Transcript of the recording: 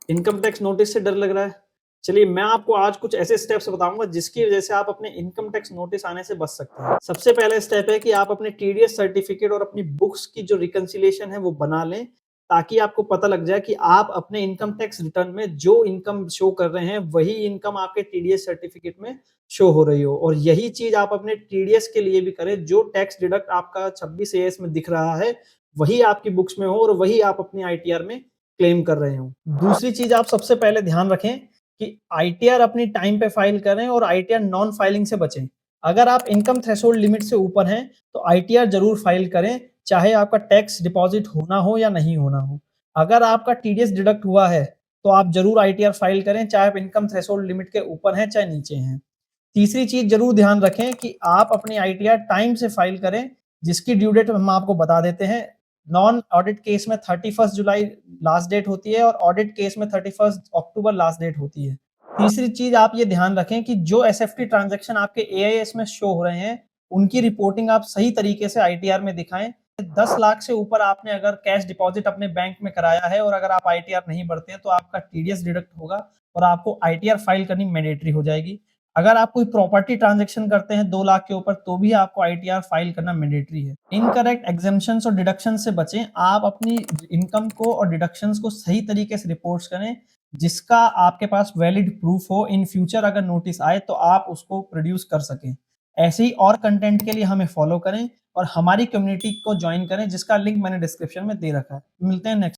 Income tax notice से डर लग रहा है? चलिए मैं आपको आज कुछ ऐसे स्टेप्स बताऊँगा जिसकी वज़ह से आप अपने इनकम टैक्स नोटिस आने से बच सकते हैं। सबसे पहला स्टेप है कि आप अपने टीडीएस सर्टिफ़िकेट और अपनी बुक्स की जो रिकन्सिलिएशन है वो बना लें, ताकि आपको पता लग जाए कि आप अपने इनकम टैक्स रिटर्न में जो इनकम शो कर रहे हैं, वही इनकम आपके टीडीएस सर्टिफ़िकेट में शो हो रही हो। और यही चीज़ आप अपने टीडीएस के लिए भी करें, जो टैक्स डिडक्ट आपका 26 एएस में दिख रहा है, वही आपकी बुक्स में हो और वही आप अपनी आईटीआर में क्लेम कर रहे हो। दूसरी चीज़ आप सबसे पहले ध्यान रखें कि आईटीआर अपनी टाइम पे फाइल करें और आईटीआर नॉन फाइलिंग से बचें। अगर आप इनकम थ्रेशोल्ड लिमिट से ऊपर हैं, तो आईटीआर ज़रूर फाइल करें, चाहे आपका टैक्स डिपॉज़िट होना हो या नहीं होना हो। अगर आपका टीडीएस डिडक्ट हुआ है, तो आप ज़रूर आईटीआर फाइल करें, चाहे आप इनकम थ्रेशोल्ड लिमिट के ऊपर हैं, चाहे नीचे हैं। तीसरी चीज़ ज़रूर ध्यान रखें कि आप अपनी आईटीआर टाइम से फाइल करें, जिसकी ड्यू डेट हम आपको बता देते हैं। नॉन ऑडिट केस में 31 जुलाई लास्ट डेट होती है और ऑडिट केस में 31 अक्टूबर लास्ट डेट होती है। तीसरी चीज़ आप ये ध्यान रखें कि जो एसएफटी ट्रांज़ैक्शन आपके एआईएस में शो हो रहे हैं, उनकी रिपोर्टिंग आप सही तरीके से आईटीआर में दिखाएँ। 10 लाख से ऊपर आपने अगर कैश डिपॉज़िट अपने बैंक में कराया है और अगर आप आईटीआर नहीं भरते हैं, तो आपका टीडीएस डिडक्ट होगा और आपको आईटीआर फाइल करनी मैंडेटरी हो जाएगी। अगर आप कोई प्रॉपर्टी ट्रांज़ैक्शन करते हैं 2 लाख के ऊपर, तो भी आपको आईटीआर फाइल करना मैंडेटरी है। इनकरेक्ट एग्ज़म्पशंस और डिडक्शंस से बचें। आप अपनी इनकम को और डिडक्शंस को सही तरीके से रिपोर्ट्स करें, जिसका आपके पास वैलिड प्रूफ हो। इन फ्यूचर अगर नोटिस आए, तो आप उसको प्रोड्यूस कर सकें। ऐसे ही और कंटेंट के लिए हमें फॉलो करें और हमारी कम्युनिटी को जॉइन करें, जिसका लिंक मैंने डिस्क्रिप्शन में दे रखा है। मिलते हैं नेक्स्ट